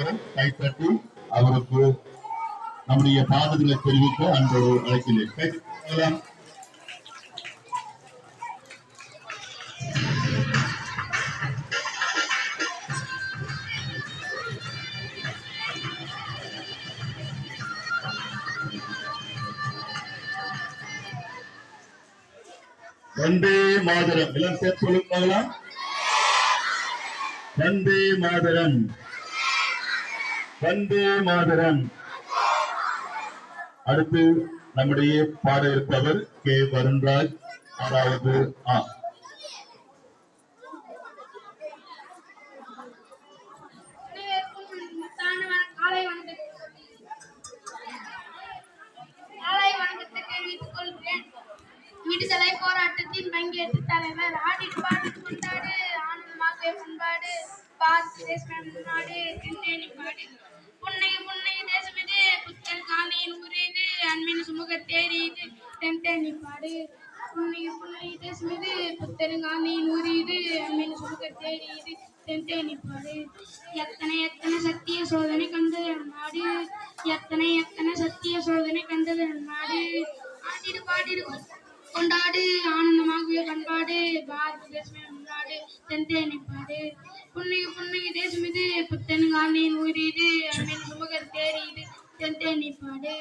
இருக்கிறோம். கைத்தட்டி அவருக்கு நம்முடைய பாதங்களை தெரிவிக்க அன்போடு அழைக்கிறேன். வந்தே மாதரம் எல்லாம் சேர்த்து சொல்லுங்களா? வந்தே மாதரம், வந்தே மாதரம். அடுத்து நம்முடைய பாட இருப்பவர் கே வருண்ராஜ். அதாவது விடுதலை போராட்டத்தில் பங்கேற்று தலைவர் ஆடிட்டு பாடிட்டு கொண்டாடு ஆனந்தமாகவே பண்பாடு பாரத தேசம் நாடு திண்டேனி பாடு புன்னை புன்னை தேசம் இது புத்தன் காந்தியின் உரியது அன்பின் சுமூக தேறியது தென்தேனி பாடு புன்னை புன்னை தேசம் இது புத்தன் காந்தியின் உரியது அன்பின் சுமூக தேறியது தென்தேனி பாடு எத்தனை எத்தனை சத்திய சோதனை கண்டது நாடு எத்தனை எத்தனை சத்திய சோதனை கண்டது நாடு ஆடிட்டு பாடிட்டு கொண்டாடு ஆனந்தமாகவே பண்பாடு பாரத தேசமே முன்னாடு தென்தேனி பாடு புன்னைக்கு புன்னைக்கு தேசம் இது புத்தன் காந்தியின் உயிரிது அன்பின் சுமகர் தேறியது தென்தேனி பாடு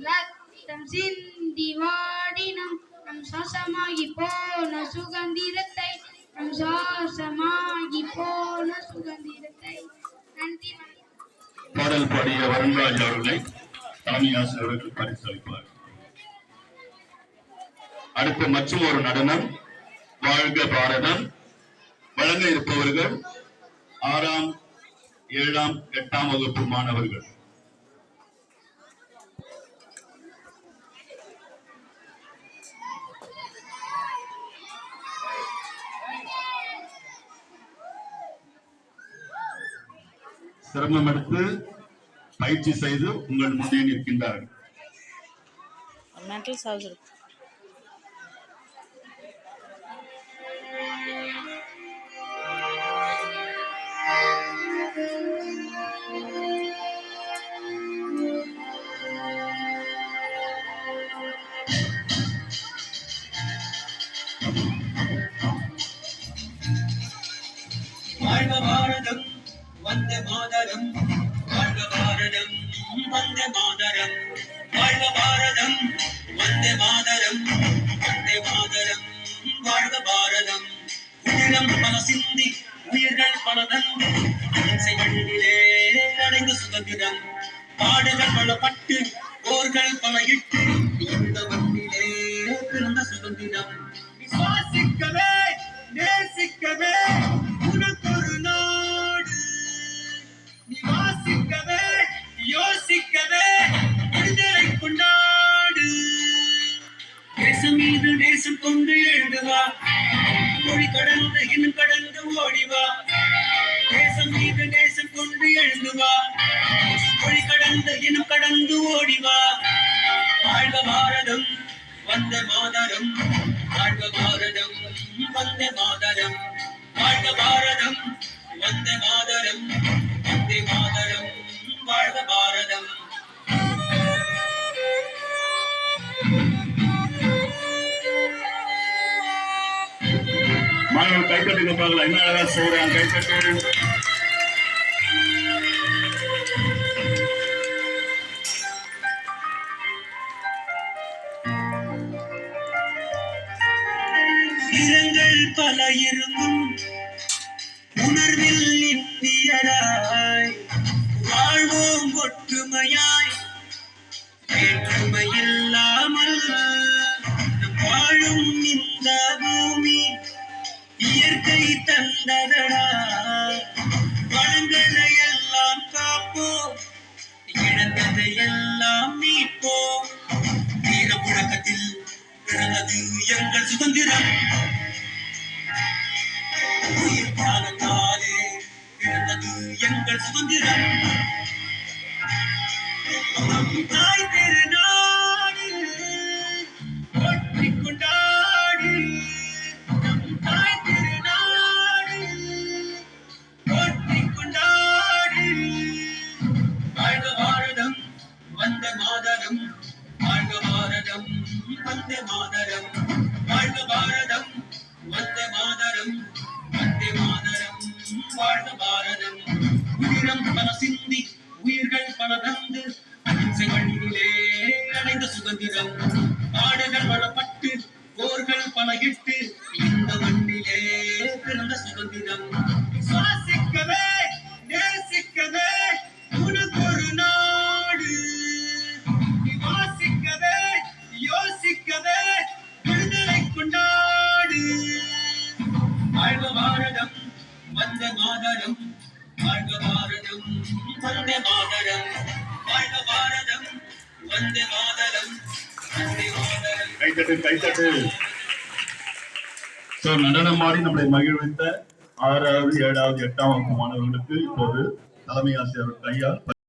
ரத்தம் சிந்தி வாடினம் நம் சுவாசமாகி போன சுகந்திரத்தை நம் சுவாசமாகி போன சுகந்திரத்தை. நன்றி. பாடல் பாடிய வருண்ராஜ் அவர்களை தலைமை ஆசிரியர்களுக்கு பரிசளிப்பார். அடுத்து மற்றும் ஒரு நடனம் வாழ்க பாரதம் வழங்க இருப்பவர்கள் 6ஆம் 7ஆம் 8ஆம் வகுப்பு மாணவர்கள். சிரமம் எடுத்து பயிற்சி செய்து உங்கள் முன்னே நிற்கின்றார்கள். வாழ்க பாரதம் வந்தே மாதரம் வாழ்க பாரதம் வந்தே மாதரம் வாழ்க பாரதம் வந்தே மாதரம் வந்தே மாதரம் வாழ்க பாரதம் உயிரம் பல சிந்தி உயிர்கள் பல தந்து அகிம்சை வழியிலே அடைந்த சுதந்திரம் பாடுகள் பல பட்டு போர்கள் பல இட்டு இந்த மண்ணிலே பிறந்த சுதந்திரம் விசுவாசிக்கவே நேசிக்கவே உனக்கொரு நாடு நிவாசிக்கவே யோசிக்கவே விடுதலை கொண்டாடு தேசம் மீது தேசம் கொண்டு எழுதுவா மொழி கடந்து இன்னும் கடந்து ஓடிவா தேசம் மீது தேசம் கொண்டு எழுதுவா மொழி கடந்து இன்னும் கடந்து ஓடிவா வாழ்க பாரதம் வந்தே மாதரம் வாழ்க பாரதம் வந்தே மாதரம் வாழ்க பாரதம் வந்தே மாதரம் வந்தே மாதரம் வாழ்க பாரதம். மாணவர்கள் கைத்தட்டி கொடுப்பாங்களா? என்ன அழகா செய்யறாங்க கைத்தட்டு. இரங்கள் பல இருந்தும் உணர்வில் இந்தியராய் வாழ்வோம் ஒற்றுமையாய் வேற்றுமை இல்லாமல் வாழும் இந்த பூமி இயற்கை தந்ததடா வளங்களை எல்லாம் காப்போம் இழந்ததை எல்லாம் மீட்போம் வீர முழக்கத்தில் பிறந்தது எங்கள் சுதந்திரம் உயிர் பாலத்தாலே பிறந்தது எங்கள் சுதந்திரம் தாய் திருநாடு ஒற்றிக் கொண்டாடு தாய் திருநாடு ஒற்றிக் கொண்டாடு வந்தே மாதரம் வாழ்க பாரதம் வந்தே மாதரம் வந்தே மாதரம் வாழ்க பாரதம் உயிரம் பல சிந்தி உயிர்கள் பல தந்து அகிம்சை வழியிலே அடைந்த சுதந்திரம் நாடுகள் பலப்பட்டு போர்கள் பல இட்டு இந்த மண்ணிலே பிறந்த சுதந்திரம் சுவாசிக்கவே நேசிக்கவே உனக்கு ஒரு நாடு வாசிக்கவே யோசிக்கவே விடுதலை கொண்டாடு வாழ்க பாரதம் வந்தே மாதரம் வாழ்க பாரதம் வந்தே மாதரம் வாழ்க பாரதம் வந்தே மாதரம் வந்தே மாதரம் கைத்தட்டு சோ நடனமாடி நம்மளை மகிழ்வித்த 6வது 7வது 8ஆம் வகுப்பு மாணவர்களுக்கு இப்போது தலைமை ஆசிரியர் கையால்